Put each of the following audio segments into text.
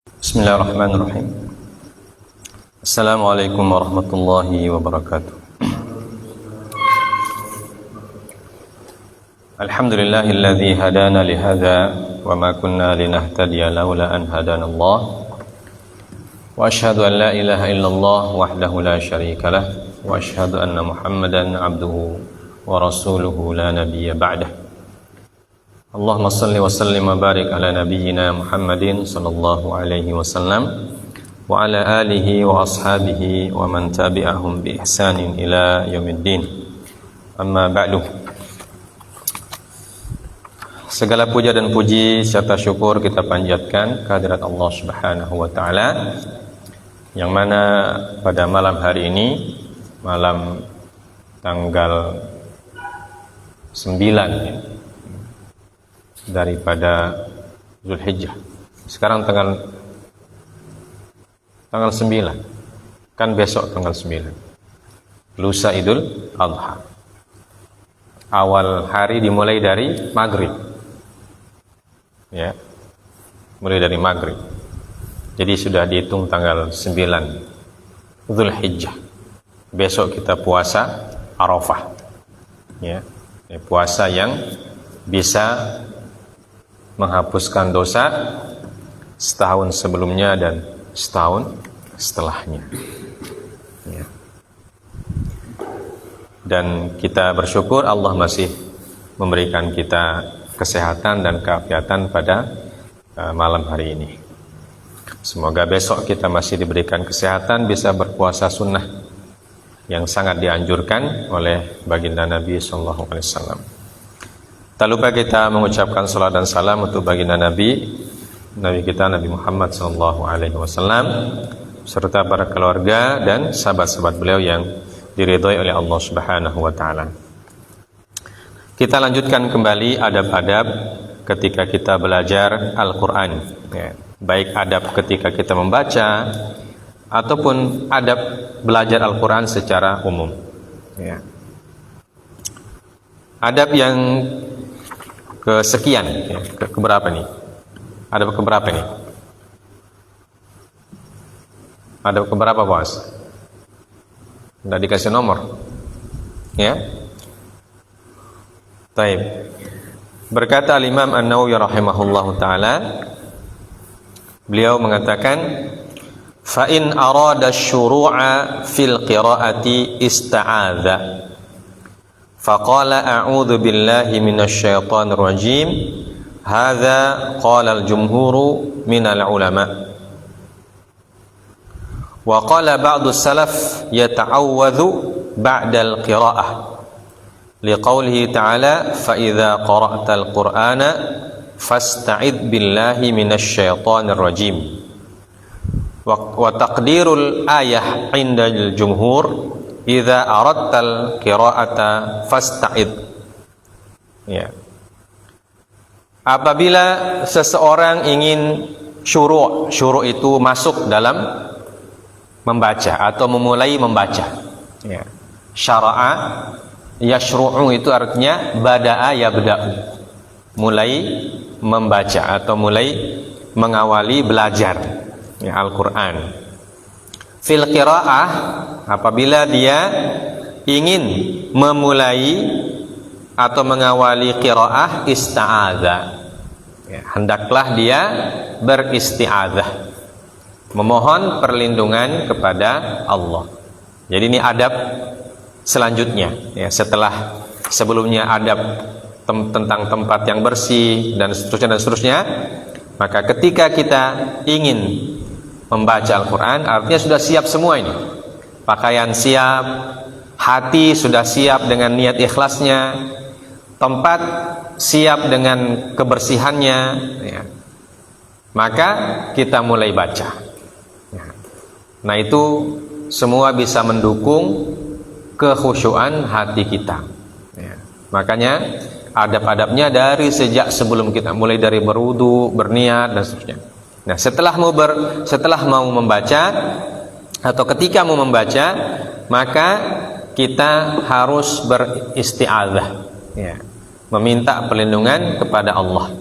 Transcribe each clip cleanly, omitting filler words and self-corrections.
Bismillahirrahmanirrahim. Assalamualaikum warahmatullahi wabarakatuh. Alhamdulillahilladzi hadana lihadza wa ma kunna linahtadiya laula an hadanallah. Wa asyhadu an la ilaha illallah wahdahu la syarika lah wa asyhadu anna Muhammadan abduhu wa rasuluhu la nabiyya ba'dah. Allahumma salli wa sallim wa barik ala nabiyyina Muhammadin sallallahu alaihi wasallam wa ala alihi wa ashabihi wa man tabi'ahum bi ihsanin ila yaumiddin. Amma ba'du. Segala puja dan puji serta syukur kita panjatkan kehadirat Allah Subhanahu wa taala, yang mana pada malam hari ini, malam tanggal 9 daripada Zulhijjah. Sekarang tanggal 9. Kan besok tanggal 9. Lusa Idul Adha. Awal hari dimulai dari maghrib. Ya. Mulai dari maghrib. Jadi sudah dihitung tanggal 9 Zulhijjah. Besok kita puasa Arafah. Ya. Puasa yang bisa menghapuskan dosa setahun sebelumnya dan setahun setelahnya. Ya. Dan kita bersyukur Allah masih memberikan kita kesehatan dan keafiatan pada malam hari ini. Semoga besok kita masih diberikan kesehatan, bisa berpuasa sunnah yang sangat dianjurkan oleh baginda Nabi SAW. Tak lupa kita mengucapkan salat dan salam untuk baginda Nabi kita Nabi Muhammad SAW, serta para keluarga dan sahabat-sahabat beliau yang diridhai oleh Allah Subhanahu wa taala. Kita lanjutkan kembali adab-adab ketika kita belajar Al-Qur'an, ya. Baik adab ketika kita membaca ataupun adab belajar Al-Qur'an secara umum, ya. Adab yang kesekian, ya. Keberapa nih? Ada keberapa nih? Ada keberapa, bos? Udah dikasih nomor, ya? Taib. Berkata Al-Imam An-Nawawi rahimahullahu taala, beliau mengatakan, fa in arada asy-syuru'a fil qira'ati ista'adza. Faqala a'udzu billahi minasyaitonir rajim. Hadza qala al-jumhuru minal ulama. Wa qala ba'du salaf yata'awwadhu ba'da al-qira'ah. Liqaulihi ta'ala fa idza qara'tal qur'ana fasta'id billahi minasyaitonir rajim. Wa taqdirul ayah 'inda al-jumhur idza aradtal qira'ata fasta'id. Ya. Apabila seseorang ingin syuru' itu masuk dalam membaca atau memulai membaca. Ya. Syara'a yashru'u itu artinya bada'a yabda'u. Mulai membaca atau mulai mengawali belajar, ya, Al-Qur'an. Fil qira'ah, apabila dia ingin memulai atau mengawali qira'ah ista'adza, ya, hendaklah dia beristi'adzah, memohon perlindungan kepada Allah. Jadi ini adab selanjutnya, ya, setelah sebelumnya adab tentang tempat yang bersih dan seterusnya, maka ketika kita ingin membaca Al-Quran, artinya sudah siap semua ini. Pakaian siap, hati sudah siap dengan niat ikhlasnya, tempat siap dengan kebersihannya, ya. Maka kita mulai baca. Nah, itu semua bisa mendukung kekhusyuan hati kita, ya. Makanya adab-adabnya dari sejak sebelum kita mulai dari berwudu, berniat dan seterusnya. Nah, setelah mau membaca atau ketika mau membaca, maka kita harus beristi'adzah, ya, meminta perlindungan kepada Allah,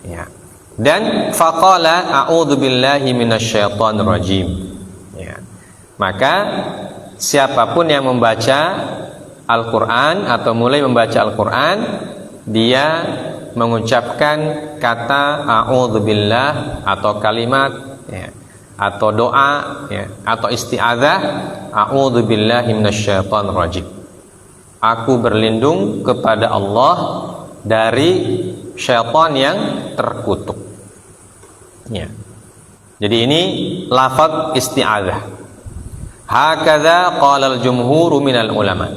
ya. Dan faqala a'udzu billahi minasyaitonir rajim. Ya. Maka siapapun yang membaca Al-Qur'an atau mulai membaca Al-Qur'an, dia mengucapkan kata a'udzubillah atau kalimat ya, atau doa ya, atau isti'adzah, a'udzubillahi minasyaitonir rajim. Aku berlindung kepada Allah dari syaitan yang terkutuk. Ya. Jadi ini lafaz isti'adzah. Hakadza qala al-jumhur minal ulama.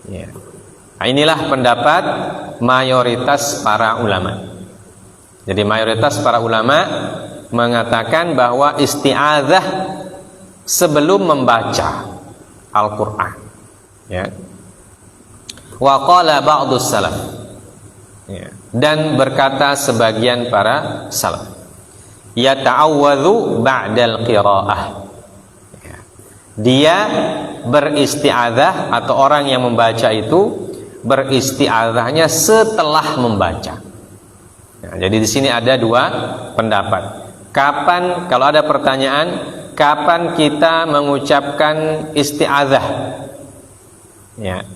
Ya. Nah, inilah pendapat mayoritas para ulama. Jadi mayoritas para ulama mengatakan bahwa isti'adzah sebelum membaca Al-Qur'an. Ya. Wa qala ba'dus salaf. Ya. Dan berkata sebagian para salaf, yata'awwadhu ba'dal qira'ah. Ya. Dia beristi'adzah atau orang yang membaca itu beristi'adzahnya setelah membaca. Nah, jadi di sini ada dua pendapat. Kapan, kalau ada pertanyaan, kapan kita mengucapkan isti'adzah? Ya.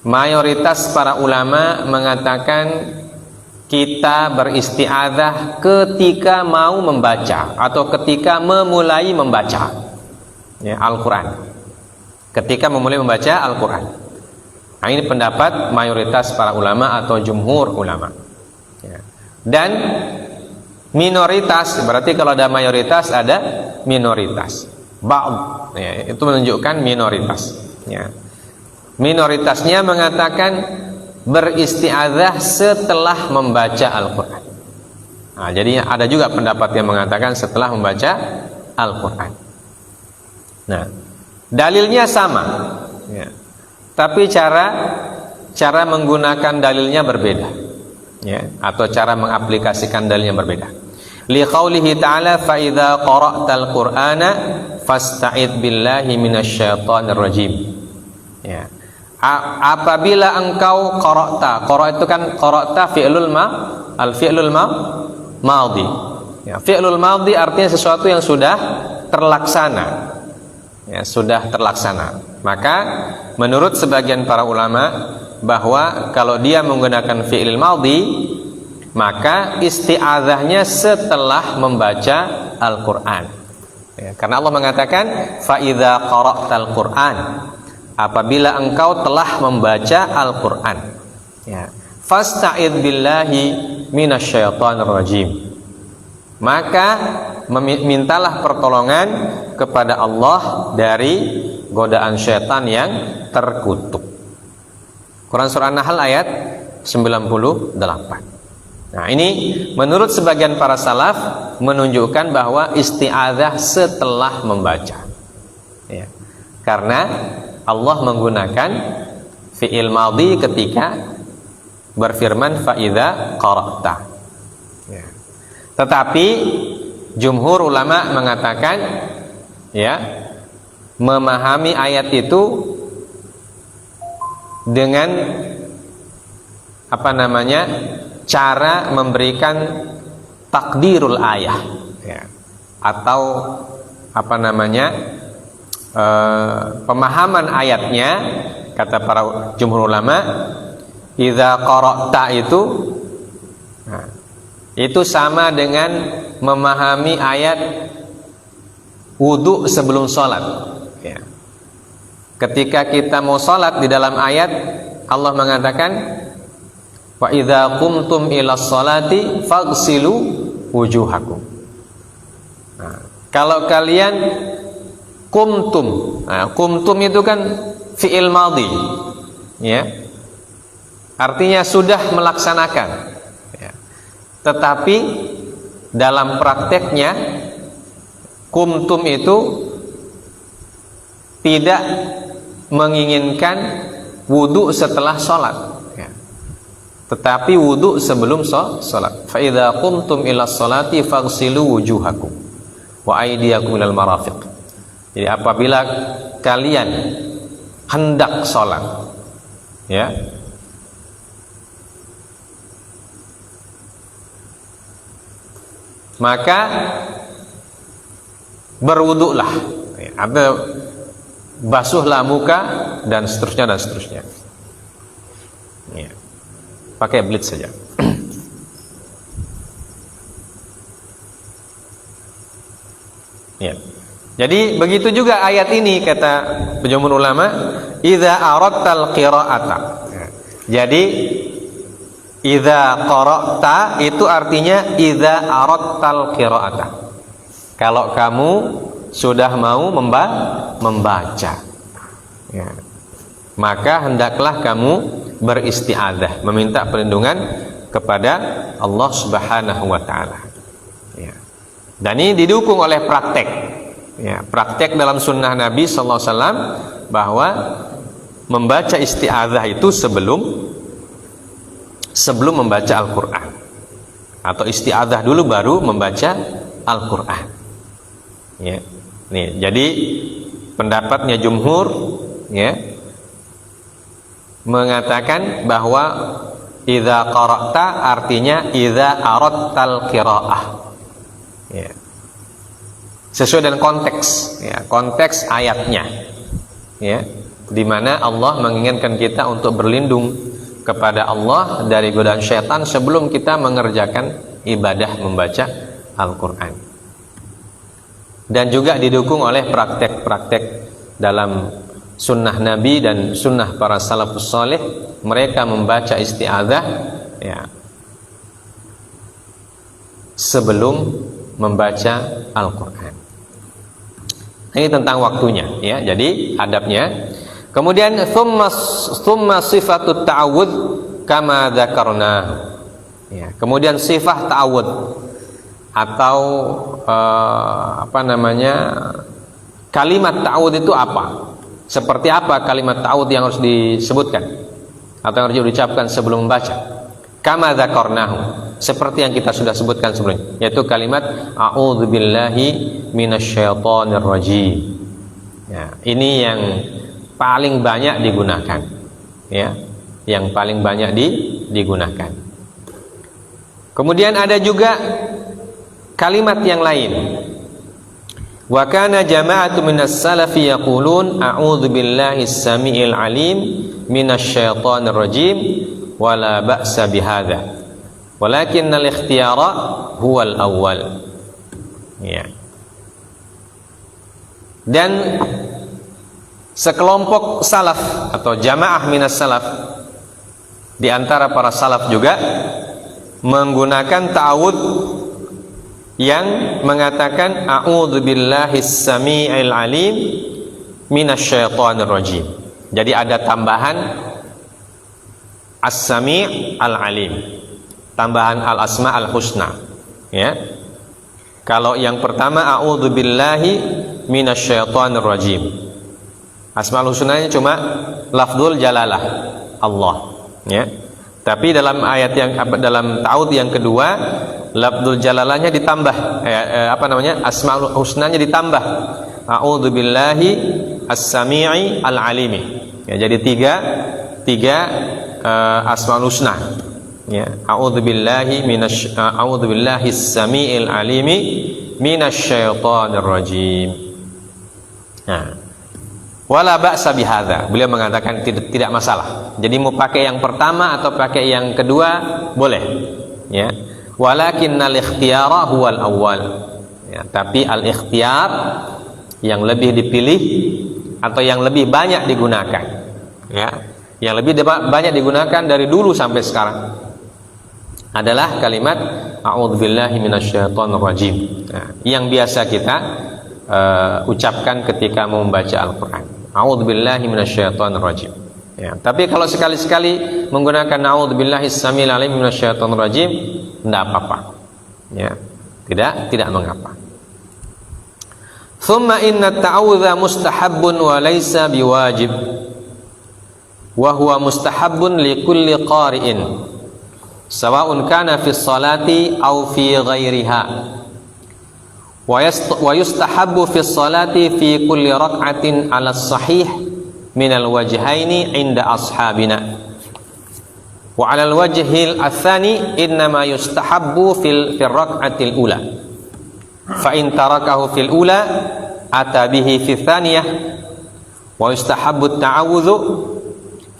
Mayoritas para ulama mengatakan kita beristi'adzah ketika mau membaca atau ketika memulai membaca ya, Al-Quran. Ketika memulai membaca Al-Quran. Nah, ini pendapat mayoritas para ulama atau jumhur ulama ya. Dan minoritas, berarti kalau ada mayoritas ada minoritas. Ba'd ya, itu menunjukkan minoritas ya. Minoritasnya mengatakan beristi'adzah setelah membaca Al-Quran. Nah, jadi ada juga pendapat yang mengatakan setelah membaca Al-Quran. Nah, dalilnya sama ya. Tapi cara menggunakan dalilnya berbeda ya, atau cara mengaplikasikan dalilnya berbeda. Liqaulihi ta'ala fa idza qara'tal qur'ana fasta'id billahi minasyaitonir rajim. Ya. Apabila engkau qara'ta, qara' itu kan qara'ta fi'lul al-fi'lul madhi. Ya, fi'lul madhi artinya sesuatu yang sudah terlaksana. Ya, sudah terlaksana. Maka menurut sebagian para ulama bahwa kalau dia menggunakan fi'il madhi, maka isti'adzahnya setelah membaca Al-Qur'an. Ya, karena Allah mengatakan fa idza qara'tal qur'an, apabila engkau telah membaca Al-Qur'an. Ya, fasta'id billahi minasyaitonir rajim. Maka mintalah pertolongan kepada Allah dari godaan syaitan yang terkutuk. Quran surah An-Nahl ayat 98. Nah, ini menurut sebagian para salaf menunjukkan bahwa isti'adzah setelah membaca. Ya. Karena Allah menggunakan fi'il madhi ketika berfirman fa idza qara'ta. Ya. Tetapi jumhur ulama mengatakan ya, memahami ayat itu dengan cara memberikan takdirul ayah ya, atau pemahaman ayatnya. Kata para jumhur ulama, idza qara'ta itu sama dengan memahami ayat wudu sebelum sholat ya. Ketika kita mau sholat, di dalam ayat Allah mengatakan wa idza qumtum ilas sholati faghsilu wujuhakum. Nah, kalau kalian qumtum, qumtum itu kan fi'il madhi ya, artinya sudah melaksanakan ya. Tetapi dalam prakteknya qumtum itu tidak menginginkan wudu setelah sholat ya. Tetapi wudu sebelum sholat. Fa idza qumtum ila sholati faghsilu wujuhakum wa aydiyakum ilal marafiq. Jadi apabila kalian hendak sholat ya, maka berwuduklah, atau basuhlah muka, dan seterusnya dan seterusnya. Ya. Pakai blitz saja. Ya. Jadi begitu juga ayat ini, kata penjumhur ulama, idza aradtal qira'ata. Jadi idza qara'ta itu artinya idza aradtal qira'ata. Kalau kamu sudah mau membaca, ya, maka hendaklah kamu beristi'adzah, meminta perlindungan kepada Allah Subhanahu wa taala. Ya. Dan ini didukung oleh praktek. Ya, praktek dalam sunnah Nabi sallallahu alaihi wasallam bahwa membaca isti'adzah itu sebelum membaca Al-Qur'an, atau isti'adzah dulu baru membaca Al-Qur'an. Ya. Nih, jadi pendapatnya jumhur, ya, mengatakan bahwa idza qara'ta artinya idza aradtal qira'ah. Ya. Sesuai dengan konteks, ya, konteks ayatnya, ya, di mana Allah menginginkan kita untuk berlindung kepada Allah dari godaan syaitan sebelum kita mengerjakan ibadah membaca Al-Qur'an. Dan juga didukung oleh praktek-praktek dalam sunnah Nabi dan sunnah para salafus salih, mereka membaca isti'adzah, ya, sebelum membaca Al-Qur'an. Ini tentang waktunya, ya. Jadi adabnya. Kemudian thumma sifatut ta'awudz kama dzakarna. Ya, kemudian sifat ta'awudz atau kalimat ta'awudz itu apa? Seperti apa kalimat ta'awudz yang harus disebutkan atau yang harus diucapkan sebelum membaca? Kama dzakarnahu, seperti yang kita sudah sebutkan sebelumnya, yaitu kalimat a'udzubillahi minasyaitonir rajim. Ya, ini yang paling banyak digunakan, ya, yang paling banyak digunakan. Kemudian ada juga kalimat yang lain. Wa kana jama'atu minas salafi yaqulun a'udzubillahi as-sami'il 'alim minasyaitonir rajim wala ba'sa bihadza walakinnal ikhtiyara huwal awwal. Ya. Dan sekelompok salaf atau jamaah minas salaf di antara para salaf juga menggunakan ta'awudz yang mengatakan a'udzubillahis sami'il 'alim minasyaitonir rajim. Jadi ada tambahan As-Sami' Al-Alim, tambahan Al-Asma' Al-Husna, ya. Kalau yang pertama a'udzubillahi minasyaitonir rajim, Asmaul Husnanya cuma lafdzul jalalah Allah, ya. Tapi dalam ayat yang dalam ta'awudz yang kedua, lafdzul jalalahnya ditambah, Asmaul Husnanya ditambah a'udzubillahi as-sami'i al-alimi. Ya, jadi tiga Asmaul Husna, ya. A'udzubillahi as-sami'il alimi minasyaitonir rajim. Nah, wala ba'sa bihadza, beliau mengatakan tidak masalah. Jadi mau pakai yang pertama atau pakai yang kedua boleh, ya. Walakinnal ikhtiyara huwal awwal, ya, tapi al-ikhtiyar yang lebih dipilih atau yang lebih banyak digunakan, ya, yang lebih banyak digunakan dari dulu sampai sekarang adalah kalimat a'udzubillahi minasyaitonir rajim, nah, yang biasa kita ucapkan ketika mau membaca Al-Qur'an. A'udzubillahi minasyaitonir rajim. Ya, tapi kalau sekali-sekali menggunakan a'udzubillahi as-sami'il 'alim minasyaitonir rajim, tidak apa-apa. Ya, tidak mengapa. Thumma inna ta'awudha mustahabbun wa laysa biwajib. Wa huwa mustahabbun li kulli qari'in sawa'un kana fi sholati aw fi ghairiha. Wa yustahabbu fi sholati fi kulli rak'atin 'ala sahih minal wajhaini 'inda ashabina. Wa 'alal wajhil atsani innama yustahabbu fil rak'atil ula. Fa in tarakahu fil ula ata bihi fi tsaniyah wa yustahabbu at-ta'awudzu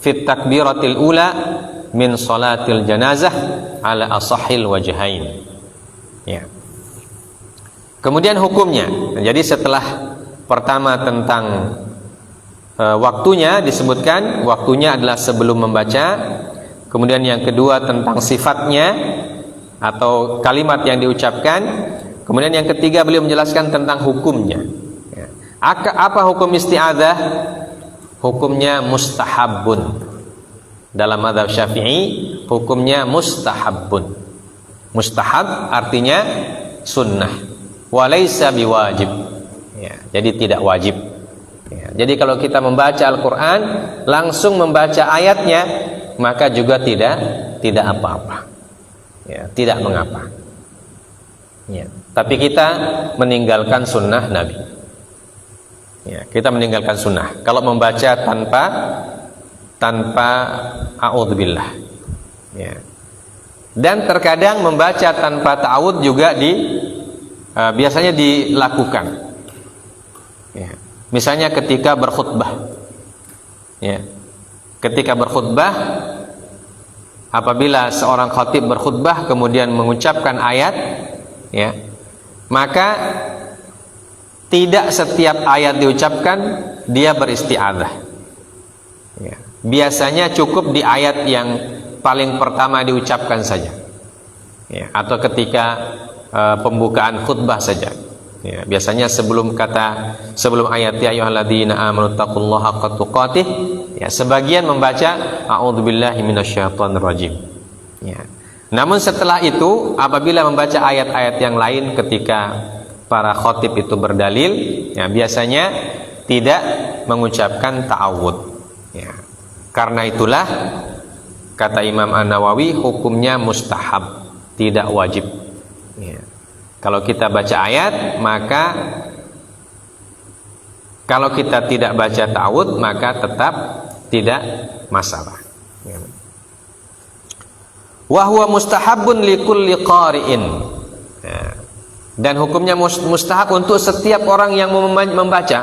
fi takbiratil ula min salatil janazah ala asahhil wajhain. Ya. Kemudian hukumnya. Jadi setelah pertama tentang waktunya disebutkan, waktunya adalah sebelum membaca. Kemudian yang kedua tentang sifatnya atau kalimat yang diucapkan. Kemudian yang ketiga beliau menjelaskan tentang hukumnya. Apa hukum isti'adzah? Hukumnya mustahabun. Dalam mazhab Syafi'i hukumnya mustahabun. Mustahab artinya sunnah. Walaysa biwajib. Ya, jadi tidak wajib. Ya, jadi kalau kita membaca Al-Quran langsung membaca ayatnya, maka juga tidak apa-apa. Ya, tidak mengapa. Ya, tapi kita meninggalkan sunnah Nabi. Ya, kita meninggalkan sunnah. Kalau membaca tanpa a'udzubillah. Ya. Dan terkadang membaca tanpa ta'awudz juga biasanya dilakukan. Ya. Misalnya ketika berkhutbah. Ya. Ketika berkhutbah, apabila seorang khatib berkhutbah kemudian mengucapkan ayat, ya, maka tidak setiap ayat diucapkan dia beristi'adzah. Ya. Biasanya cukup di ayat yang paling pertama diucapkan saja, ya, atau ketika pembukaan khutbah saja. Ya, biasanya sebelum ayat ya ayyuhalladzina amanu taqullaha haqqa tuqatih, ya, sebagian membaca a'udzubillahi minasyaitonir rajim. Ya. Namun setelah itu apabila membaca ayat-ayat yang lain ketika para khatib itu berdalil, ya, biasanya tidak mengucapkan ta'awudz. Ya. Karena itulah kata Imam An-Nawawi hukumnya mustahab, tidak wajib. Ya. Kalau kita baca ayat, maka kalau kita tidak baca ta'awudz maka tetap tidak masalah. Ya. Wa huwa mustahabun likulli qari'in. Ya. Dan hukumnya mustahab untuk setiap orang yang membaca.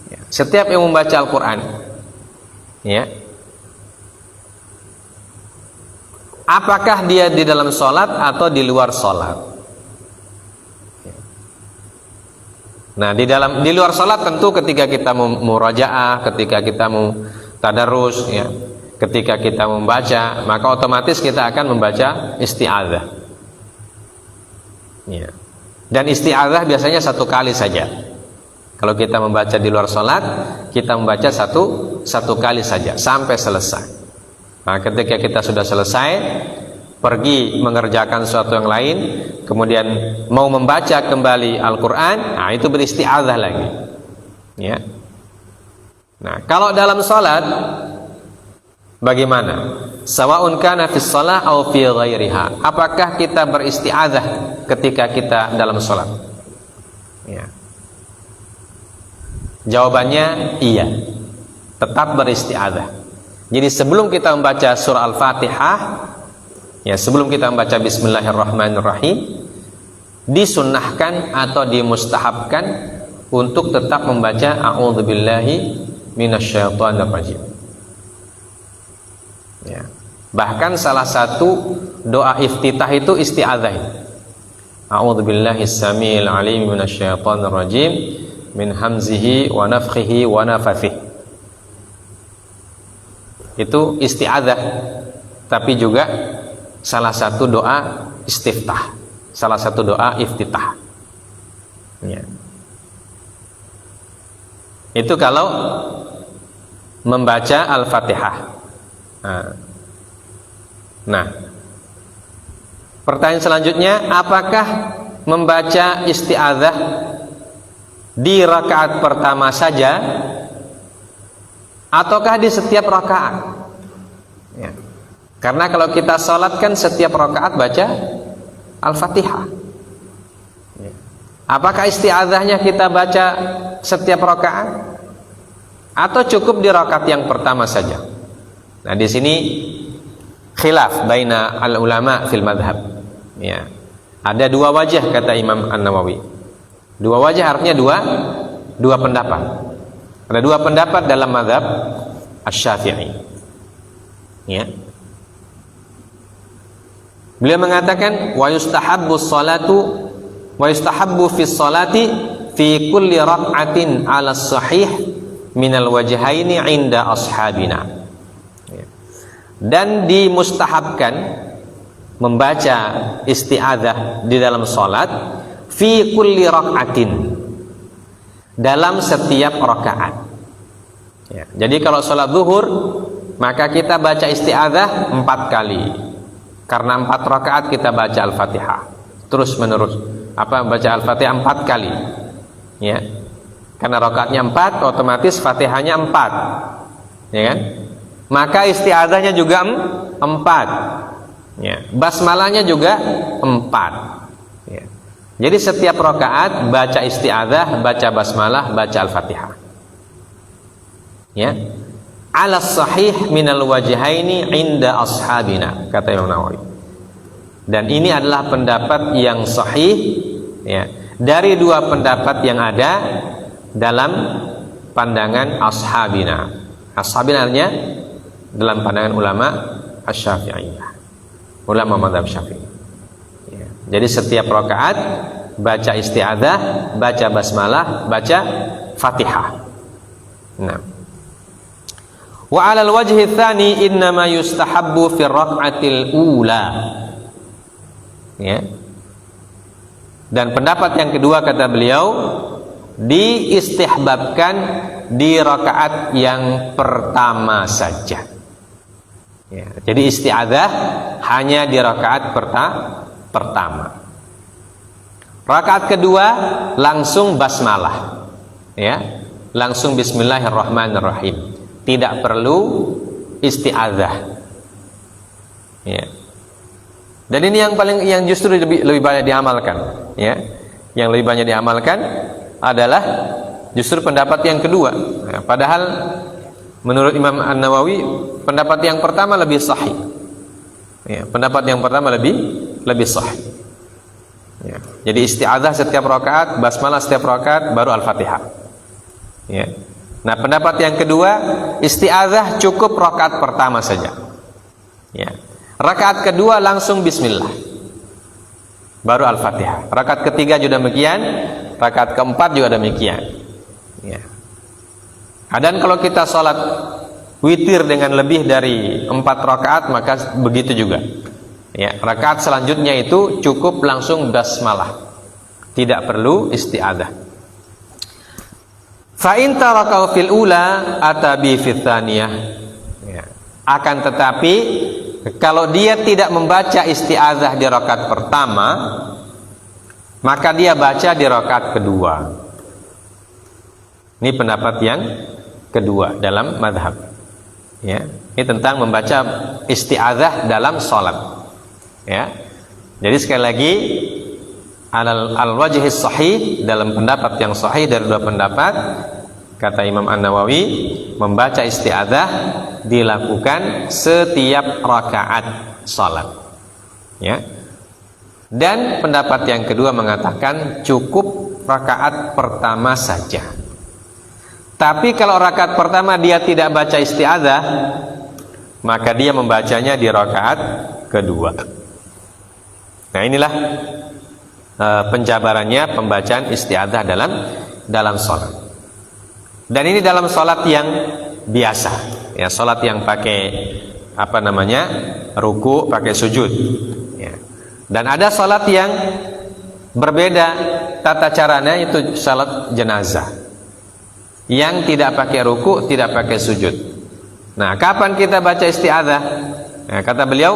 Ya. Setiap yang membaca Al-Quran. Ya. Apakah dia di dalam sholat atau di luar sholat? Nah, di luar sholat tentu ketika kita murajaah, ketika kita mau tadarus, ya, ketika kita membaca, maka otomatis kita akan membaca isti'adzah. Ya. Dan isti'adzah biasanya satu kali saja. Kalau kita membaca di luar sholat, kita membaca satu kali saja sampai selesai. Nah, ketika kita sudah selesai, pergi mengerjakan sesuatu yang lain, kemudian mau membaca kembali Al-Quran, nah itu beristi'adzah lagi. Ya. Nah, kalau dalam salat bagaimana? Sawa'un kana fis shalah aw fi ghairiha. Apakah kita beristi'adzah ketika kita dalam salat? Ya. Jawabannya iya. Tetap beristi'adzah. Jadi sebelum kita membaca surah Al-Fatihah, ya, sebelum kita membaca Bismillahirrahmanirrahim, disunnahkan atau dimustahabkan untuk tetap membaca A'udzubillahi minasyaitonirrajim. Ya. Bahkan salah satu doa iftitah itu isti'adzah. A'udzubillahis samiil alim minasyaitonirrajim min hamzihi wa nafthihi wa nafathih. Itu isti'adzah, tapi juga salah satu doa istiftah, salah satu doa iftitah. Ya. Itu kalau membaca Al-Fatihah. Nah, pertanyaan selanjutnya, apakah membaca isti'adzah di rakaat pertama saja ataukah di setiap rakaat? Ya. Karena kalau kita sholat kan setiap rakaat baca Al-Fatihah. Ya. Apakah isti'adzahnya kita baca setiap rakaat atau cukup di rakaat yang pertama saja? Nah, di sini khilaf baina al ulama fil madhab. Ya. Ada dua wajah kata Imam An-Nawawi. Dua wajah artinya dua pendapat. Ada dua pendapat dalam madhab Asy-Syafi'i. Ya. Beliau mengatakan wa yustahabbu fis salati fi kulli rak'atin 'ala sahih minal wajhaini 'inda ashabina. Dan dimustahabkan membaca isti'adzah di dalam salat fi kulli rak'atin, dalam setiap rakaat. Ya, jadi kalau salat zuhur maka kita baca isti'adzah 4 kali. Karena 4 rakaat kita baca Al-Fatihah terus menerus. Baca Al-Fatihah 4 kali. Ya. Karena rakaatnya 4, otomatis Fatihahnya 4. Ya kan? Maka isti'adzahnya juga 4. Ya. Basmalahnya juga 4. Ya. Jadi setiap rakaat baca isti'adzah, baca basmalah, baca Al-Fatihah. Ya. Ala sahih minal wajhaini inda ashabina, kata Imam Nawawi. Dan ini adalah pendapat yang sahih, ya, dari dua pendapat yang ada dalam pandangan ashabina. Ashabina artinya dalam pandangan ulama Asy-Syafi'iyah, ulama mazhab Syafi'i. Ya. Jadi setiap rakaat baca isti'adzah, baca basmalah, baca Fatihah. Nah. Wa 'alal wajhi tsani innama yustahabbu fi rak'atil ula. Ya. Dan pendapat yang kedua kata beliau diistihbabkan di rakaat yang pertama saja. Ya. Jadi isti'adzah hanya di rakaat pertama. Rakaat kedua langsung basmalah. Ya. Langsung bismillahirrahmanirrahim. Tidak perlu isti'adzah. Ya. Dan ini yang justru lebih banyak diamalkan, ya. Yang lebih banyak diamalkan adalah justru pendapat yang kedua. Ya, padahal menurut Imam An-Nawawi pendapat yang pertama lebih sahih. Ya, pendapat yang pertama lebih sahih. Ya. Jadi isti'adzah setiap rakaat, basmalah setiap rakaat, baru Al-Fatihah. Ya. Nah, pendapat yang kedua, isti'adzah cukup rakaat pertama saja. Ya. Rakaat kedua langsung bismillah. Baru Al-Fatihah. Rakaat ketiga juga demikian, rakaat keempat juga demikian. Ya. Dan kalau kita sholat witir dengan lebih dari 4 rakaat maka begitu juga. Ya, rakaat selanjutnya itu cukup langsung basmalah. Tidak perlu isti'adzah. Fa in tarakau fil ula atabi fit tsaniyah. Ya. Akan tetapi kalau dia tidak membaca isti'adzah di rakaat pertama, maka dia baca di rakaat kedua. Ini pendapat yang kedua dalam mazhab. Ya. Ini tentang membaca isti'adzah dalam salat. Ya. Jadi sekali lagi al-wajhi sahih, dalam pendapat yang sahih dari dua pendapat, kata Imam An-Nawawi, membaca isti'adzah dilakukan setiap rakaat salat. Ya. Dan pendapat yang kedua mengatakan cukup rakaat pertama saja. Tapi kalau rakaat pertama dia tidak baca isti'adzah, maka dia membacanya di rakaat kedua. Nah, inilah penjabarannya pembacaan isti'adzah dalam salat. Dan ini dalam salat yang biasa, ya, salat yang pakai ruku, pakai sujud. Ya. Dan ada salat yang berbeda tata caranya, itu salat jenazah yang tidak pakai ruku, tidak pakai sujud. Nah, kapan kita baca isti'adzah? Nah, kata beliau,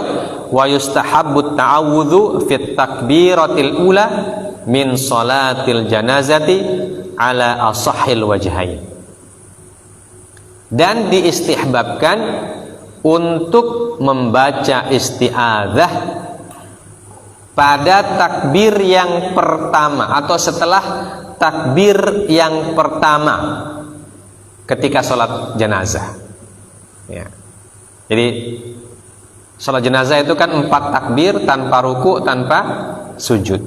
wa yustahabbu ta'awudzu fit takbiratil ula min salatil janazati ala asahhil wajhain. Dan diistihbabkan untuk membaca isti'adzah pada takbir yang pertama atau setelah takbir yang pertama ketika sholat jenazah. Ya. Jadi Salat jenazah itu kan 4 takbir tanpa ruku, tanpa sujud.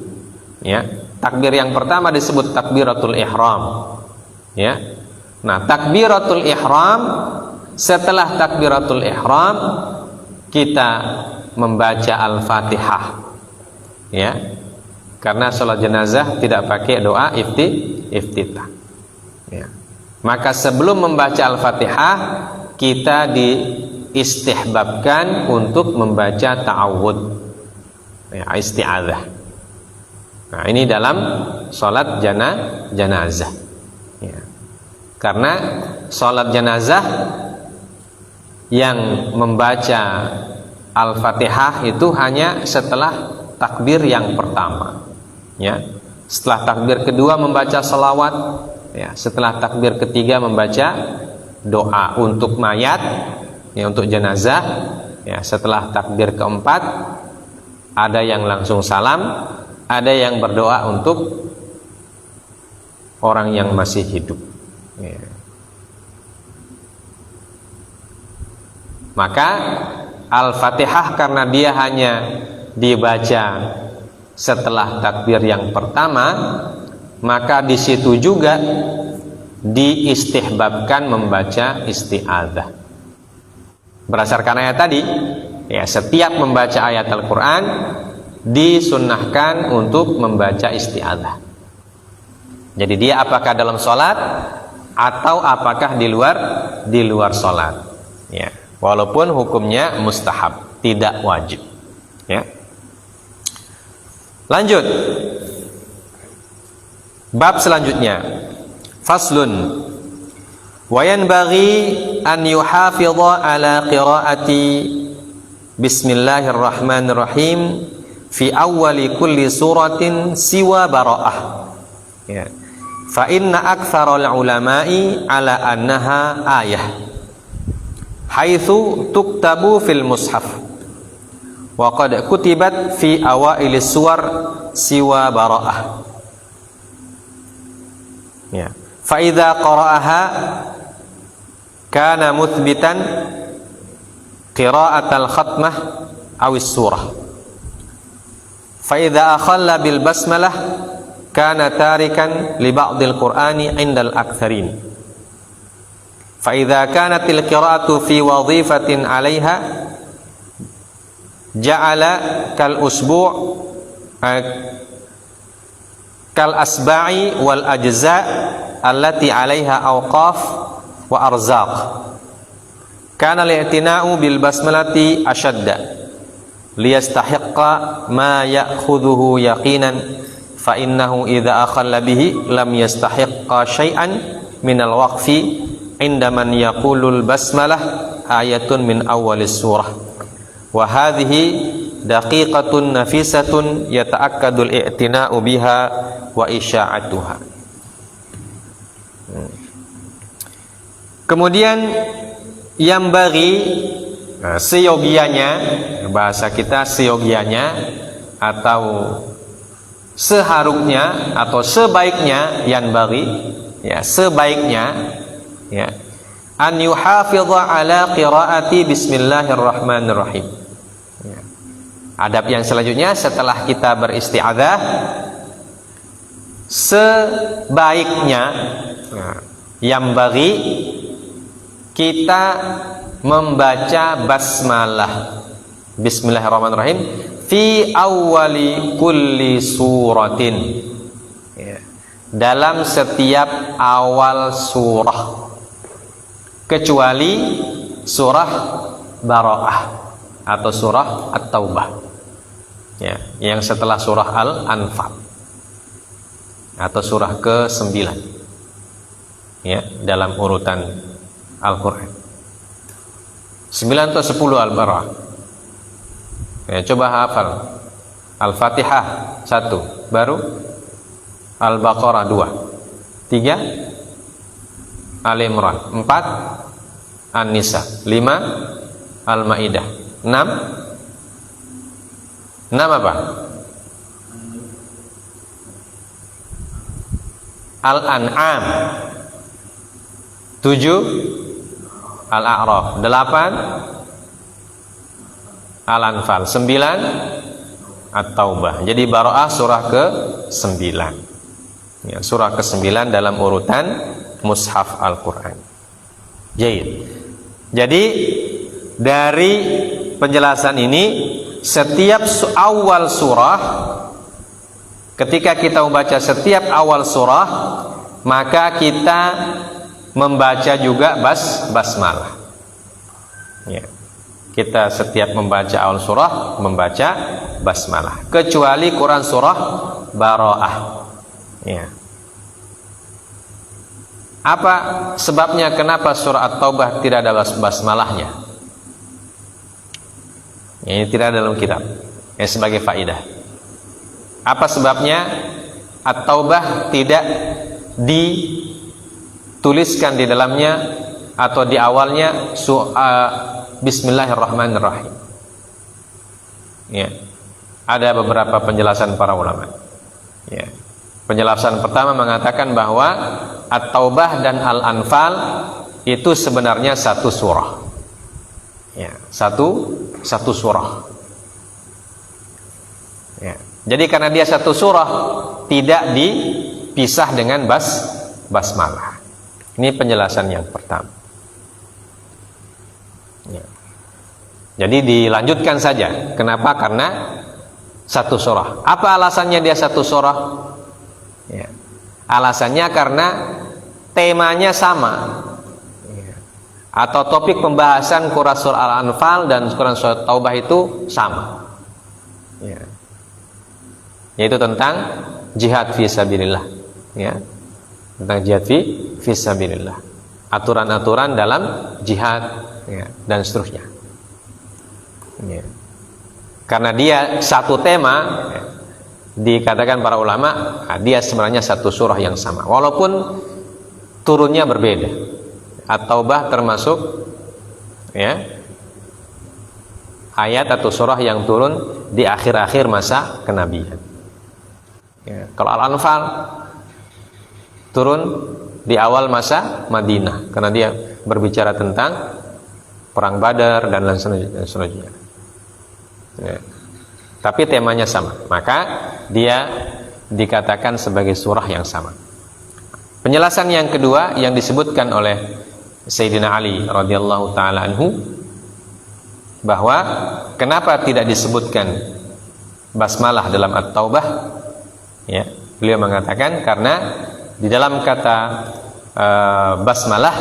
Ya. Takbir yang pertama disebut takbiratul ihram. Ya. Nah, takbiratul ihram, setelah takbiratul ihram kita membaca Al-Fatihah. Ya. Karena salat jenazah tidak pakai doa iftitah. Ya. Maka sebelum membaca Al-Fatihah kita diistihbabkan untuk membaca ta'awud, ya, isti'adzah. Nah, ini dalam sholat jenazah. Ya. Karena sholat jenazah yang membaca Al-Fatihah itu hanya setelah takbir yang pertama. Ya. Setelah takbir kedua membaca salawat. Ya, setelah takbir ketiga membaca doa untuk mayat, ya, untuk jenazah. Ya, setelah takbir keempat ada yang langsung salam, ada yang berdoa untuk orang yang masih hidup. Ya. Maka Al-Fatihah karena dia hanya dibaca setelah takbir yang pertama, maka di situ juga diistihbabkan membaca isti'adzah. Berdasarkan ayat tadi, ya, setiap membaca ayat Al-Quran disunnahkan untuk membaca isti'adzah. Jadi dia apakah dalam sholat atau apakah di luar sholat. Ya. Walaupun hukumnya mustahab, tidak wajib. Ya. Lanjut. Bab selanjutnya, faslun wa yanbaghi an yuhafidha ala qiraati bismillahirrahmanirrahim fi awwali kulli suratin siwa bara'ah. Ya. Fa inna aktsaral ulama'i ala annaha ayah haitsu tuktabu fil mushaf wa qad kutibat fi awailis suwar siwa bara'ah. Ya. Fa idza qara'aha kana muthbitan qira'atal khatmah awis surah. Fa idza akhalla bil basmalah kana tarikan li ba'dil qur'ani 'indal aktsarin. Fa idza kanatil qira'atu fi wadhifatin 'alaiha ja'ala kal usbu' kal asba'i wal ajza' allati 'alaiha awqaf wa arzaq. Kana li'tina'u bil basmalati ashadda liyastahiqqa ma ya'khudhuhu yaqinan fa innahu idza akhalla bihi lam yastahiqqa syai'an min al waqfi 'inda man yaqulul basmalah ayatun min awwalis surah. Wa hadhihi daqiqatun nafisatun yata'akkadul i'tina'u biha wa isya'atuha. Kemudian yang bagi seyogianya, bahasa kita seyogianya atau seharusnya atau sebaiknya, yang bagi, ya, sebaiknya, ya, an yuhafidha ala qiraati bismillahirrahmanirrahim. Adab yang selanjutnya setelah kita beristi'adzah, sebaiknya, yang bagi kita membaca basmalah, bismillahirrahmanirrahim, fi awwali kulli suratin, ya, dalam setiap awal surah, kecuali surah Bara'ah atau surah At-Taubah, ya, yang setelah surah Al-Anfal atau surah ke-9, ya, dalam urutan Al-Quran. 9 atau 10 Al-Bara'ah. Ya, coba hafal. Al-Fatihah 1, baru Al-Baqarah 2, 3 Ali Imran, 4 An-Nisa, 5 Al-Maidah, 6 apa? Al-An'am, 7 Al-A'raf, 8 Al-Anfal 9, At-Taubah. Jadi Bara'ah surah ke-9. Ya, surah ke-9 dalam urutan mushaf Al-Qur'an. Jadi dari penjelasan ini, setiap awal surah, ketika kita membaca setiap awal surah, maka kita membaca juga basmalah. Ya. Kita setiap membaca awal surah membaca basmalah, kecuali Quran surah Bara'ah. Ya. Apa sebabnya kenapa surah At-Taubah tidak ada basmalahnya? Ini tidak ada dalam kitab. Sebagai faidah. Apa sebabnya At-Taubah tidak dituliskan di dalamnya atau di awalnya Bismillahirrahmanirrahim? Ya. Ada beberapa penjelasan para ulama. Ya. Penjelasan pertama mengatakan bahwa At-Taubah dan Al-Anfal itu sebenarnya satu surah. Ya, satu surah. Ya. Jadi karena dia satu surah, tidak dipisah dengan basmalah. Ini penjelasan yang pertama. Ya. Jadi dilanjutkan saja. Kenapa? Karena satu surah. Apa alasannya dia satu surah? Ya. Alasannya karena temanya sama, ya. Atau topik pembahasan Quran surah Al-Anfal dan Quran surah Taubah itu sama, ya. Yaitu tentang jihad fi sabilillah, ya. Tentang jihad fi sabilillah, aturan-aturan dalam jihad, ya, dan seterusnya, ya. Karena dia satu tema, ya, dikatakan para ulama, dia sebenarnya satu surah yang sama, walaupun turunnya berbeda. At-Taubah termasuk, ya, ayat atau surah yang turun di akhir-akhir masa kenabian. Ya, kalau Al-Anfal turun di awal masa Madinah, karena dia berbicara tentang perang Badar dan lain sebagainya. Ya. Tapi temanya sama, maka dia dikatakan sebagai surah yang sama. Penjelasan yang kedua yang disebutkan oleh Sayyidina Ali radhiyallahu taala anhu, bahwa kenapa tidak disebutkan basmalah dalam At-Taubah, ya, beliau mengatakan karena di dalam kata basmalah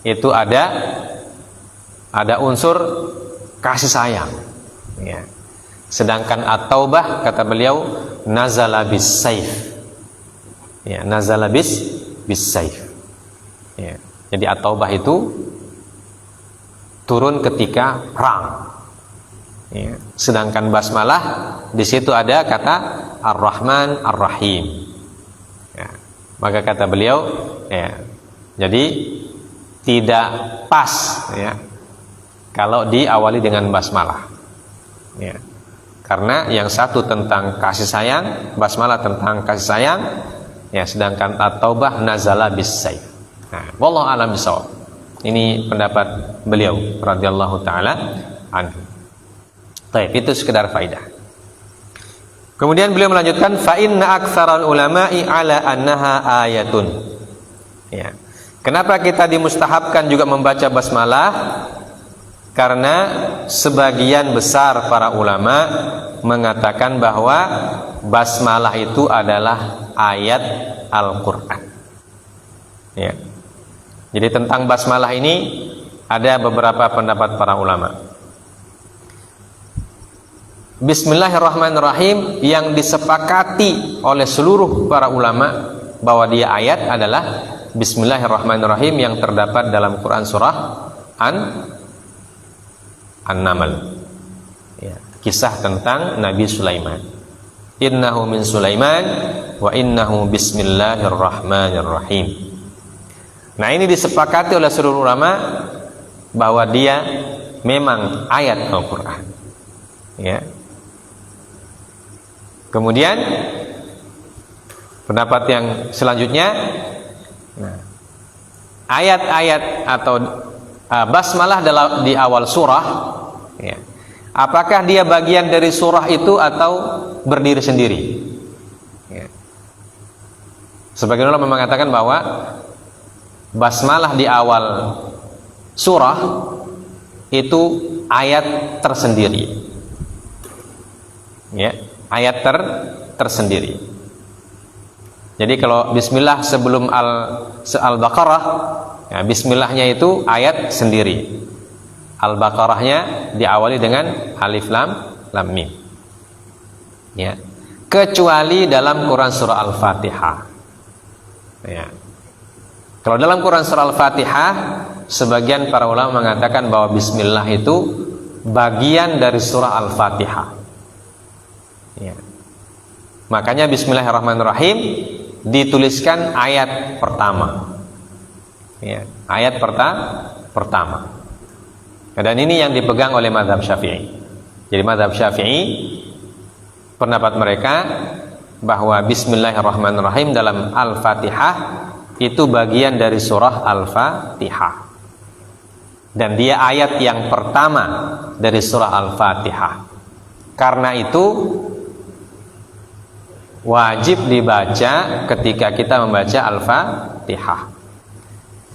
itu ada unsur kasih sayang, ya. Sedangkan At-Taubah, kata beliau, nazala bis saif. Ya, nazala bis saif. Ya. Jadi At-Taubah itu turun ketika perang. Ya. Sedangkan basmalah di situ ada kata Ar-Rahman Ar-Rahim. Ya. Maka kata beliau, ya, jadi tidak pas, ya, kalau diawali dengan basmalah. Ya. Karena yang satu tentang kasih sayang, basmalah tentang kasih sayang, ya, sedangkan At-Taubah nazala bis saif. Nah, wallahu a'lam bishawab. Ini pendapat beliau radhiyallahu taala anhu. Baik, itu sekedar faidah. Kemudian beliau melanjutkan, fa inna aktsaral ulama'i ala annaha ayatun. Ya. Kenapa kita dimustahabkan juga membaca basmalah? Karena sebagian besar para ulama mengatakan bahwa basmalah itu adalah ayat Al-Quran, ya. Jadi tentang basmalah ini ada beberapa pendapat para ulama. Bismillahirrahmanirrahim yang disepakati oleh seluruh para ulama bahwa dia ayat adalah Bismillahirrahmanirrahim yang terdapat dalam Quran surah An-Naml, ya, kisah tentang Nabi Sulaiman. Innahu min Sulaiman wa innahu bismillahirrahmanirrahim. Nah, ini disepakati oleh seluruh ulama bahwa dia memang ayat Al-Quran, ya. Kemudian pendapat yang selanjutnya, nah, ayat-ayat atau basmalah di awal surah, ya, Apakah dia bagian dari surah itu atau berdiri sendiri? Ya. Sebagian ulama mengatakan bahwa basmalah di awal surah itu ayat tersendiri. Ya, ayat tersendiri. Jadi kalau bismillah sebelum Al-Baqarah, ya, bismillahnya itu ayat sendiri. Al-Baqarahnya diawali dengan alif lam mim. Ya. Kecuali dalam Quran surah Al-Fatihah. Ya. Kalau dalam Quran surah Al-Fatihah, sebagian para ulama mengatakan bahwa bismillah itu bagian dari surah Al-Fatihah. Ya. Makanya bismillahirrahmanirrahim dituliskan ayat pertama. Ya, ayat pertama. Dan ini yang dipegang oleh mazhab Syafi'i. Jadi mazhab Syafi'i, pendapat mereka bahwa bismillahirrahmanirrahim dalam Al-Fatihah itu bagian dari surah Al-Fatihah. Dan dia ayat yang pertama dari surah Al-Fatihah. Karena itu wajib dibaca ketika kita membaca Al-Fatihah.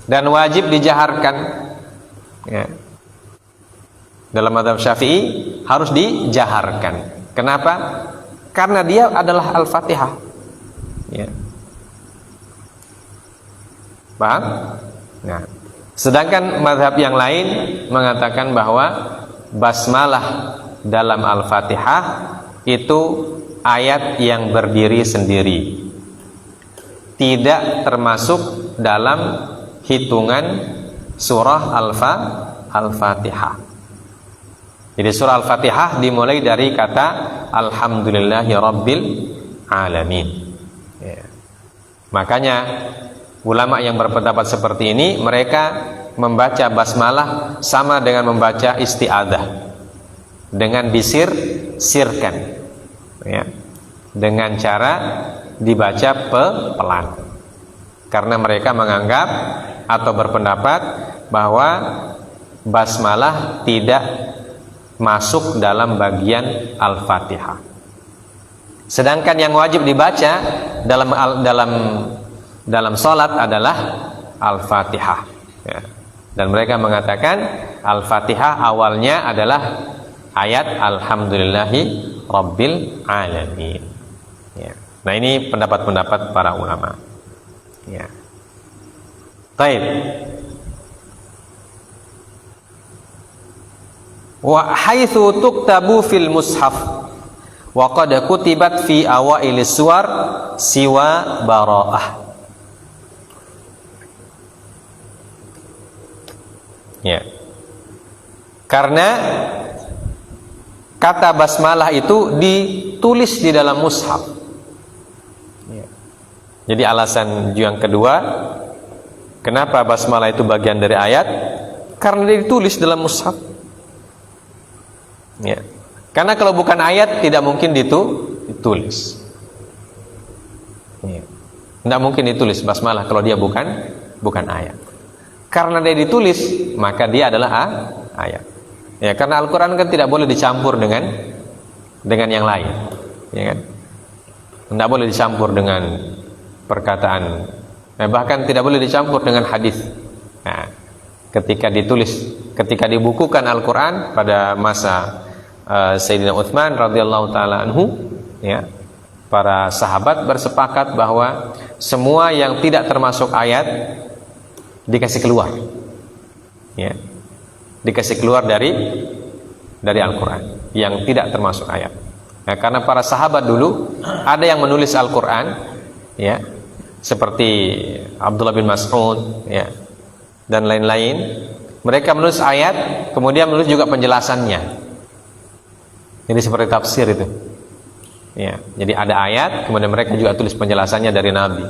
Dan wajib dijaharkan. Ya. Dalam mazhab Syafi'i harus dijaharkan. Kenapa? Karena dia adalah Al-Fatihah. Ya. Paham? Nah, sedangkan mazhab yang lain mengatakan bahwa basmalah dalam Al-Fatihah itu ayat yang berdiri sendiri, tidak termasuk dalam hitungan surah Al-Fatihah. Jadi surah Al-Fatihah dimulai dari kata Alhamdulillahi Rabbil Alamin. Ya. Makanya ulama yang berpendapat seperti ini, mereka membaca basmalah sama dengan membaca isti'adzah, dengan disir-sirkan, ya, dengan cara dibaca pelan, karena mereka menganggap atau berpendapat bahwa basmalah tidak masuk dalam bagian Al-Fatihah. Sedangkan yang wajib dibaca dalam salat adalah Al-Fatihah. Ya. Dan mereka mengatakan Al-Fatihah awalnya adalah ayat Alhamdulillahi Rabbil Alamin. Ya. Nah, ini pendapat-pendapat para ulama. Ya. Baik. Wa haitsu tuktabu fil mushaf wa qad kutibat fi awailis suwar siwa bara'ah. Ya. Karena kata basmalah itu ditulis di dalam mushaf. Ya. Jadi alasan yang kedua, kenapa basmalah itu bagian dari ayat? Karena ditulis dalam mushaf. Ya. Karena kalau bukan ayat tidak mungkin ditulis. Ya. Tidak mungkin ditulis basmalah kalau dia bukan ayat. Karena dia ditulis, maka dia adalah ayat. Ya, karena Al-Quran kan tidak boleh dicampur dengan yang lain, ya kan? Tidak boleh dicampur dengan perkataan, bahkan tidak boleh dicampur dengan hadis. Nah, ketika dibukukan Al-Quran pada masa Sayyidina Utsman radhiyallahu taala anhu, ya, para sahabat bersepakat bahwa semua yang tidak termasuk ayat dikasih keluar, ya, dikasih keluar dari Al-Quran yang tidak termasuk ayat. Nah, karena para sahabat dulu ada yang menulis Al-Quran, ya, seperti Abdullah bin Mas'ud, ya, dan lain-lain. Mereka menulis ayat, kemudian menulis juga penjelasannya. Jadi seperti tafsir itu. Ya, jadi ada ayat, kemudian mereka juga tulis penjelasannya dari Nabi.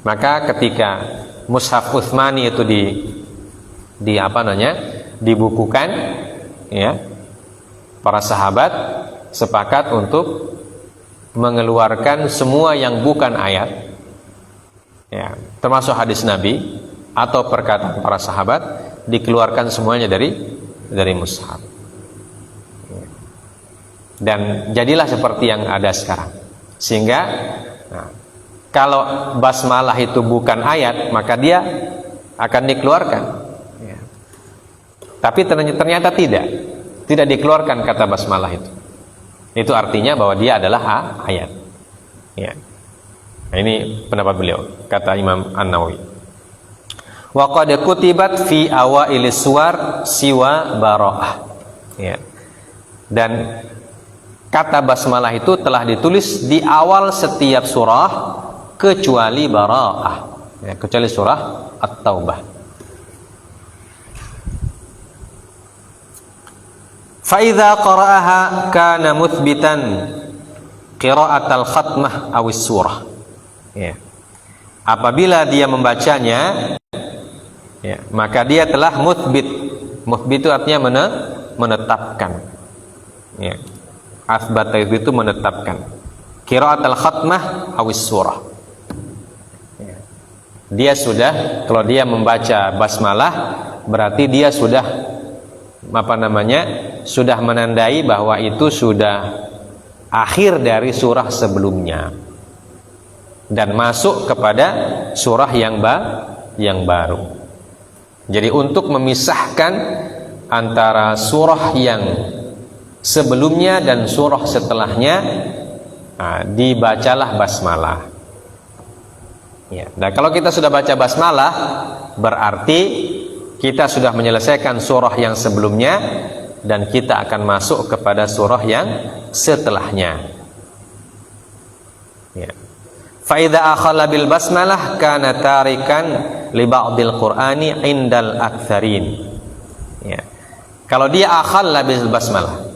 Maka ketika Mushaf Utsmani itu dibukukan, ya, para sahabat sepakat untuk mengeluarkan semua yang bukan ayat, ya, termasuk hadis Nabi atau perkataan para sahabat, dikeluarkan semuanya dari mushaf. dan jadilah seperti yang ada sekarang. Sehingga kalau basmalah itu bukan ayat, maka dia akan dikeluarkan. Ya. Tapi ternyata tidak dikeluarkan kata basmalah itu. Itu artinya bahwa dia adalah ayat. Ya. Nah, ini pendapat beliau, kata Imam An-Nawawi. Wa qad kutibat fi awailis suwar siwa bara'ah. Ya. Dan kata basmalah itu telah ditulis di awal setiap surah kecuali bara'ah. Ya, kecuali surah At-Taubah. Fa idza qara'aha kana muthbitan qira'atal khatmah awis surah. Ya. Apabila dia membacanya, ya, maka dia telah muthbit. Muthbit itu artinya menetapkan. Ya. Asbata itu menetapkan. Qira'atul khatmah awis surah. Ya. Dia sudah, kalau dia membaca basmalah, berarti dia sudah sudah menandai bahwa itu sudah akhir dari surah sebelumnya dan masuk kepada surah yang baru. Jadi untuk memisahkan antara surah yang sebelumnya dan surah setelahnya, dibacalah basmalah. Ya. Nah, kalau kita sudah baca basmalah, berarti kita sudah menyelesaikan surah yang sebelumnya dan kita akan masuk kepada surah yang setelahnya. Ya. Fa idza akhala bil basmalah kana tarikan li ba'dil qur'ani indal aktsarin. Ya. Kalau dia akhalla bil basmalah,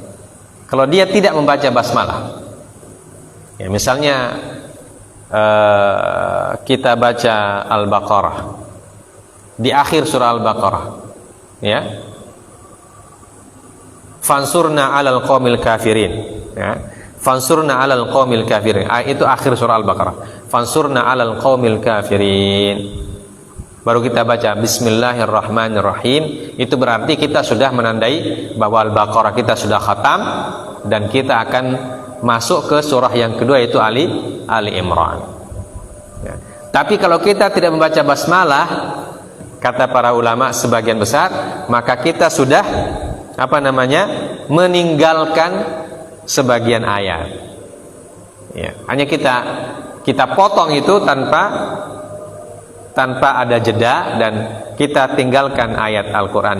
kalau dia tidak membaca basmalah, ya, misalnya kita baca Al-Baqarah, di akhir surah Al-Baqarah, ya, fansurna 'alal qaumil kafirin, ya, fansurna 'alal qaumil kafirin, itu akhir surah Al-Baqarah, fansurna 'alal qaumil kafirin. Baru kita baca Bismillahirrahmanirrahim, itu berarti kita sudah menandai bahwa Al-Baqarah kita sudah khatam dan kita akan masuk ke surah yang kedua, yaitu Ali Imran. Ya. Tapi kalau kita tidak membaca basmalah, kata para ulama sebagian besar, maka kita sudah meninggalkan sebagian ayat. Ya, hanya kita potong itu tanpa ada jeda dan kita tinggalkan ayat Al-Qur'an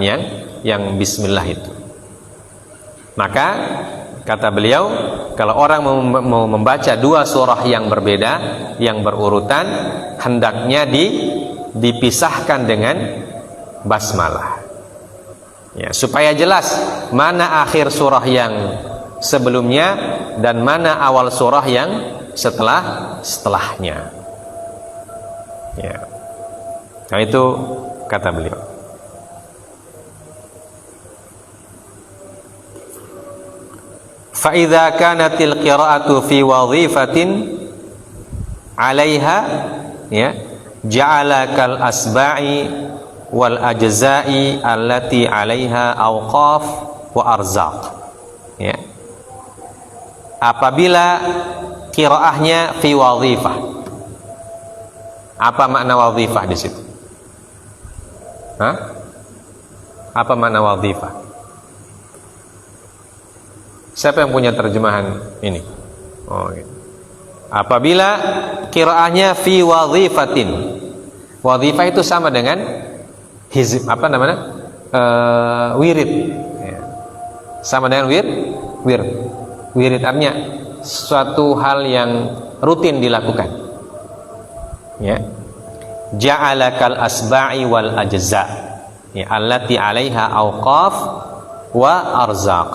yang bismillah itu. Maka kata beliau, kalau orang mau membaca dua surah yang berbeda, yang berurutan, hendaknya dipisahkan dengan basmalah. Ya, supaya jelas mana akhir surah yang sebelumnya dan mana awal surah yang setelahnya. Ya. Nah, itu kata beliau. Fa idza kanatil qira'atu fi wadhifatin 'alaiha, ya, ja'ala kal asba'i wal ajza'i allati 'alaiha awqaf wa arzaq. Ya. Apabila qiraahnya fi wadhifah. Apa makna wadhifah di situ? Apa makna wadhifah? Siapa yang punya terjemahan ini? Oh, gitu. Apabila qiraahnya fi wadhifatin. Wadhifah itu sama dengan hizb, wirid. Ya. Sama dengan wirid artinya suatu hal yang rutin dilakukan. Ya. Ja'alakal asba'i wal ajza', ya, allati 'alaiha awqaf wa arzaq.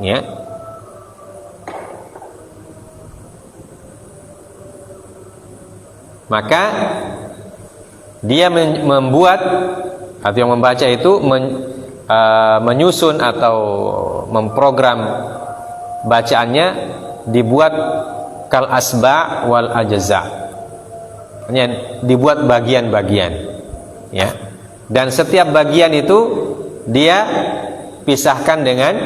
Ya. Maka dia membuat atau yang membaca itu menyusun atau memprogram bacaannya, dibuat kal asba' wal ajza', dibuat bagian-bagian, ya, dan setiap bagian itu dia pisahkan dengan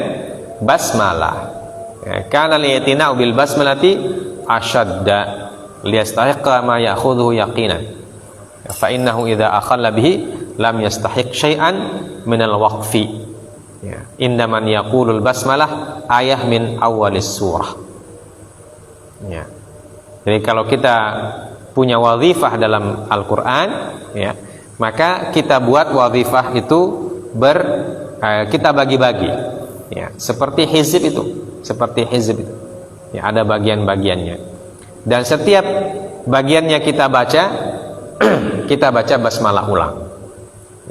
basmalah. Ya, kana liyatina bil basmalati ashadda liyastahiqqa ma ya'khudhu yaqinan. Fa innahu idza akhalla bihi lam yastahiq syai'an min al-waqfi. Ya, innaman yaqulul basmalah ayah min awalis surah. Ya. Jadi kalau kita punya wazifah dalam Al-Qur'an, ya, maka kita buat wazifah itu kita bagi-bagi. Ya, seperti hizib itu. Ya, ada bagian-bagiannya. Dan setiap bagiannya kita baca kita baca basmalah ulang.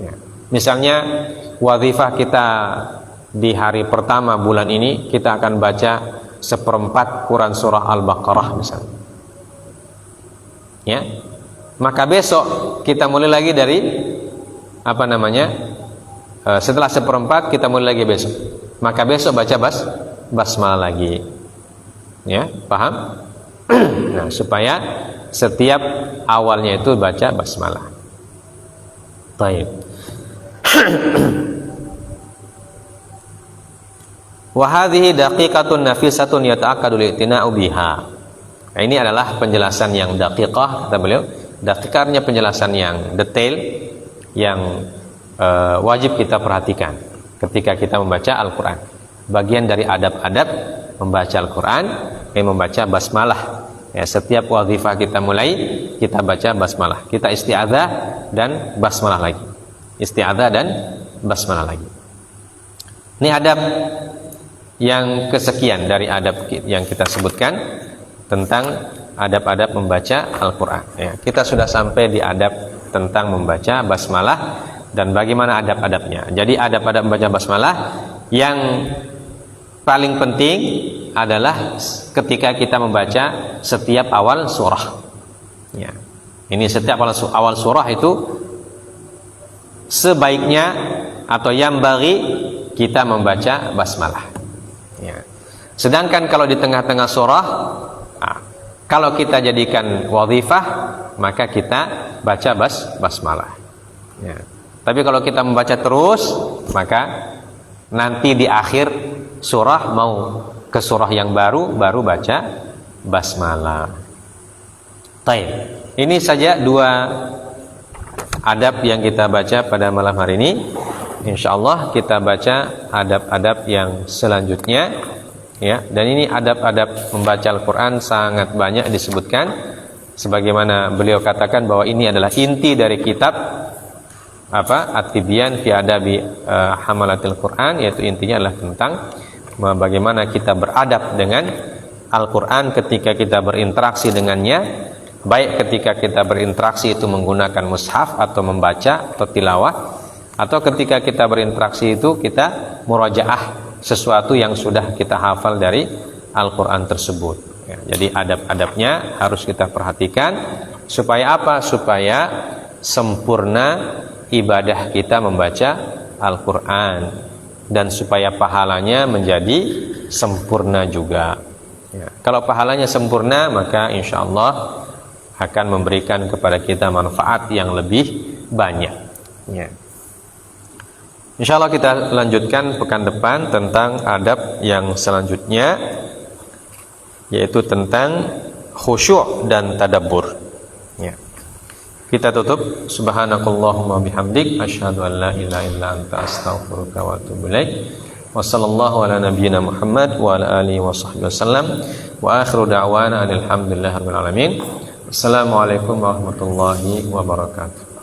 Ya. Misalnya wazifah kita di hari pertama bulan ini kita akan baca 1/4 Quran surah Al-Baqarah misalnya. Ya. Maka besok kita mulai lagi dari setelah 1/4 kita mulai lagi besok. Maka besok baca basmalah lagi. Ya, paham? Nah, supaya setiap awalnya itu baca basmalah. Baik. Wa hadhihi daqiqatun nafisatun yata'akkadu li'tina'u biha. Nah, ini adalah penjelasan yang daqiqah, kata beliau. Daqiqahnya penjelasan yang detail yang wajib kita perhatikan ketika kita membaca Al-Quran. Bagian dari adab-adab membaca Al-Quran, membaca basmalah. Ya, setiap wazifah kita mulai, kita baca basmalah. Kita isti'adzah dan basmalah lagi. Isti'adzah dan basmalah lagi. Ini adab yang kesekian dari adab yang kita sebutkan tentang adab-adab membaca Al-Quran. Ya, kita sudah sampai di adab tentang membaca basmalah dan bagaimana adab-adabnya. Jadi adab-adab membaca basmalah yang paling penting adalah ketika kita membaca setiap awal surah. Ya. Ini setiap awal surah itu sebaiknya atau yang bagi kita membaca basmalah. Ya. Sedangkan kalau di tengah-tengah surah, kalau kita jadikan wazifah, maka kita baca basmalah. Ya. Tapi kalau kita membaca terus, maka nanti di akhir surah mau ke surah yang baru baca basmalah. Baik. Ini saja 2 adab yang kita baca pada malam hari ini. Insyaallah kita baca adab-adab yang selanjutnya, ya. Dan ini adab-adab membaca Al-Qur'an sangat banyak disebutkan, sebagaimana beliau katakan bahwa ini adalah inti dari kitab At-Tibyan fi Adabi Hamalatil Quran, yaitu intinya adalah tentang bagaimana kita beradab dengan Al-Quran ketika kita berinteraksi dengannya, baik ketika kita berinteraksi itu menggunakan mushaf atau membaca atau tilawah, atau ketika kita berinteraksi itu kita murajaah sesuatu yang sudah kita hafal dari Al-Quran tersebut. Ya, jadi adab-adabnya harus kita perhatikan supaya apa? Supaya sempurna ibadah kita membaca Al-Quran dan supaya pahalanya menjadi sempurna juga. Ya, kalau pahalanya sempurna, maka insya Allah akan memberikan kepada kita manfaat yang lebih banyak. Ya. Insya Allah kita lanjutkan pekan depan tentang adab yang selanjutnya, yaitu tentang khusyuk dan tadabbur. Ya. Kita tutup. Subhanakallahumma bihamdik asyhadu an la ilaha illa anta astaghfiruka wa atubu ilaik. Wa sallallahu ala nabiyyina Muhammad wa ala alihi wa sahbihi wasallam. Wa akhiru da'wana alhamdulillahirabbil alamin. Assalamualaikum warahmatullahi wabarakatuh.